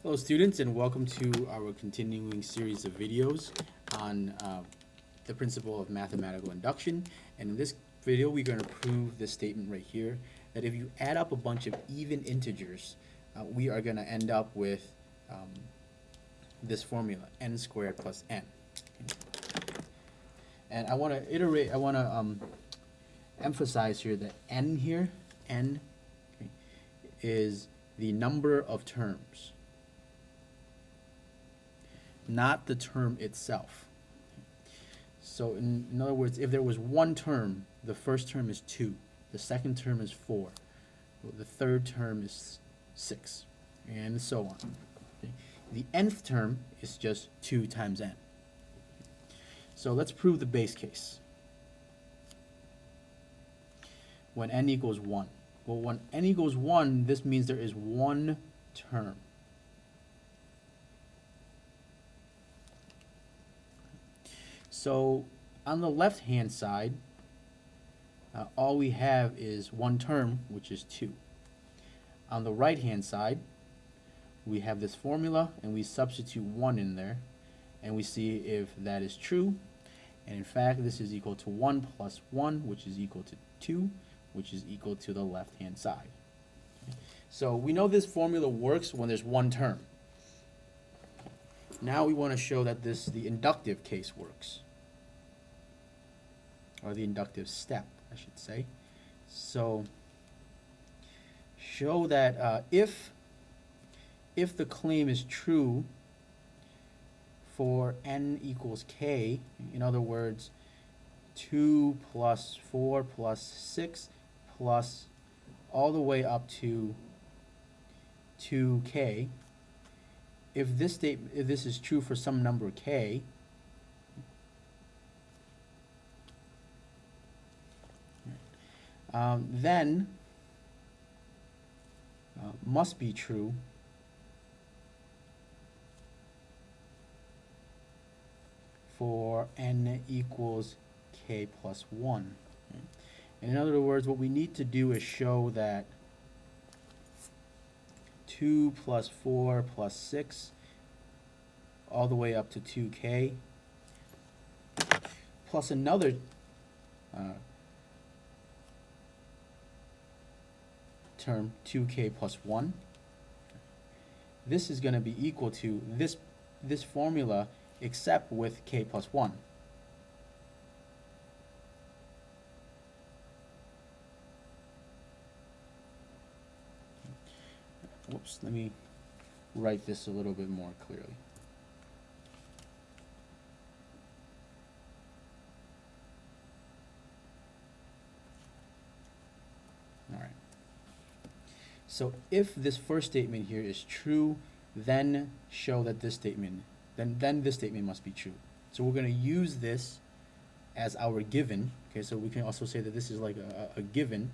Hello students, and welcome to our continuing series of videos on the principle of mathematical induction. And in this video we're going to prove this statement right here, that if you add up a bunch of even integers, we are going to end up with this formula, n squared plus n. And I want to emphasize here that n here, n is the number of terms, not the term itself. So in other words, if there was one term, the first term is 2, the second term is 4, the third term is 6, and so on. Okay. The nth term is just 2 times n. So let's prove the base case. When n equals 1. Well, when n equals 1, this means there is one term. So on the left-hand side, all we have is one term, which is 2. On the right-hand side, we have this formula, and we substitute 1 in there, and we see if that is true. And in fact, this is equal to 1 plus 1, which is equal to 2, which is equal to the left-hand side. So we know this formula works when there's one term. Now we want to show that the inductive case works, or the inductive step, I should say. So show that if the claim is true for n equals k, in other words, 2 plus 4 plus 6 plus all the way up to 2k, if this is true for some number k, then must be true for n equals k plus 1. And in other words, what we need to do is show that 2 plus 4 plus 6 all the way up to 2k plus another term, 2k plus 1, this is going to be equal to this formula except with k plus 1. Whoops, let me write this a little bit more clearly. All right. So if this first statement here is true, then show that this statement, then this statement must be true. So we're going to use this as our given. Okay, so we can also say that this is like a given.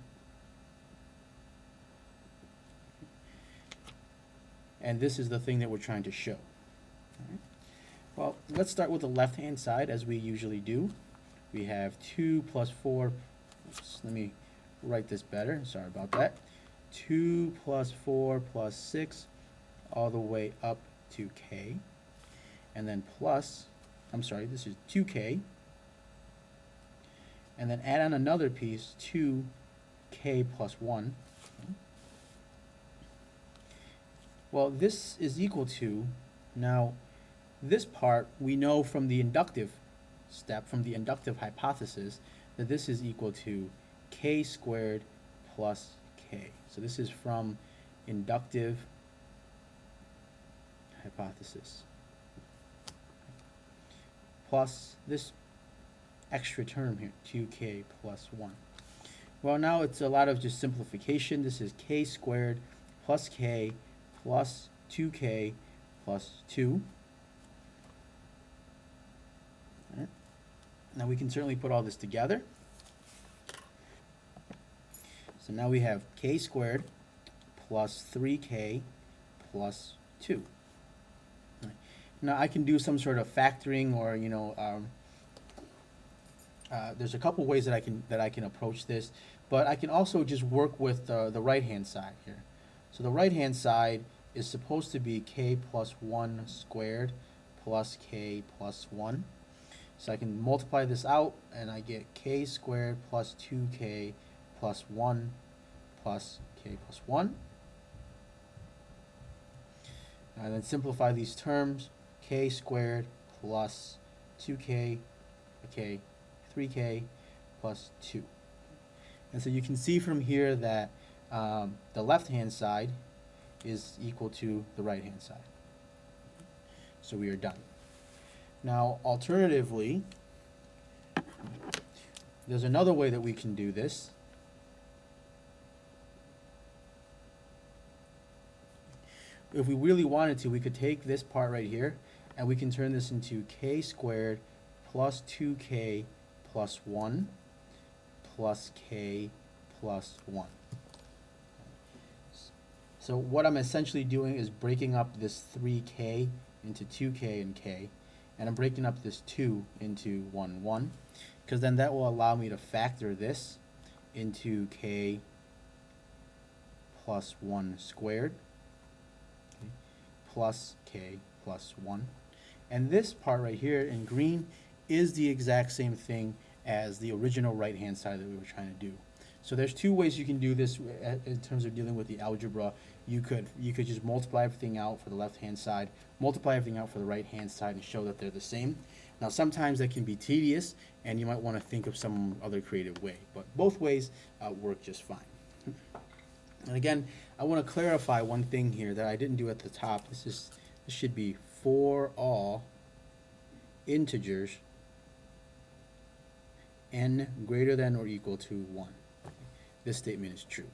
And this is the thing that we're trying to show. All right. Well, let's start with the left-hand side, as we usually do. We have 2 plus 4. Oops, let me write this better. Sorry about that. 2 plus 4 plus 6 all the way up to k. And then plus, I'm sorry, this is 2k. And then add on another piece, 2k plus 1. Well, this is equal to, now this part we know from the inductive step, from the inductive hypothesis, that this is equal to k squared plus k. So this is from inductive hypothesis, plus this extra term here, 2k plus 1. Well, now it's a lot of just simplification. This is k squared plus k plus 2k plus 2. All right. Now we can certainly put all this together. So now we have k squared plus 3k plus 2. Right. Now I can do some sort of factoring, or there's a couple ways that I can approach this, but I can also just work with the right hand side here. So the right hand side is supposed to be k plus 1 squared plus k plus 1. So I can multiply this out, and I get k squared plus 2k plus 1 plus k plus 1. And then simplify these terms, k squared plus 2k, okay, 3k plus 2. And so you can see from here that the left-hand side is equal to the right-hand side. So we are done. Now, alternatively, there's another way that we can do this. If we really wanted to, we could take this part right here, and we can turn this into k squared plus 2k plus 1 plus k plus 1. So what I'm essentially doing is breaking up this 3k into 2k and k, and I'm breaking up this 2 into 1, 1, because then that will allow me to factor this into k plus 1 squared, okay, plus k plus 1. And this part right here in green is the exact same thing as the original right-hand side that we were trying to do. So there's two ways you can do this in terms of dealing with the algebra. You could just multiply everything out for the left-hand side, multiply everything out for the right-hand side, and show that they're the same. Now sometimes that can be tedious, and you might want to think of some other creative way, but both ways work just fine. And again, I want to clarify one thing here that I didn't do at the top. This should be for all integers n greater than or equal to 1. This statement is true.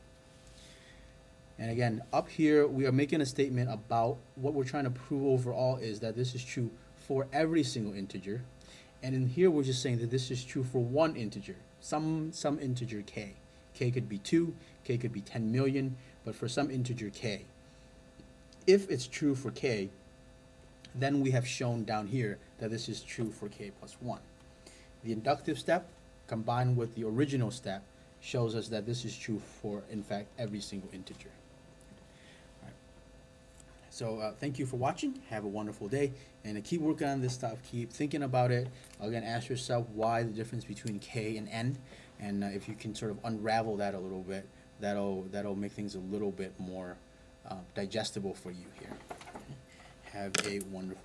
And again, up here, we are making a statement about what we're trying to prove overall is that this is true for every single integer. And in here, we're just saying that this is true for one integer, some integer k. K could be 2, k could be 10 million, but for some integer k. If it's true for k, then we have shown down here that this is true for k plus 1. The inductive step combined with the original step shows us that this is true for, in fact, every single integer. All right. So thank you for watching. Have a wonderful day, and keep working on this stuff. Keep thinking about it. Again, ask yourself why the difference between k and n, and if you can sort of unravel that a little bit, that'll make things a little bit more digestible for you here. Have a wonderful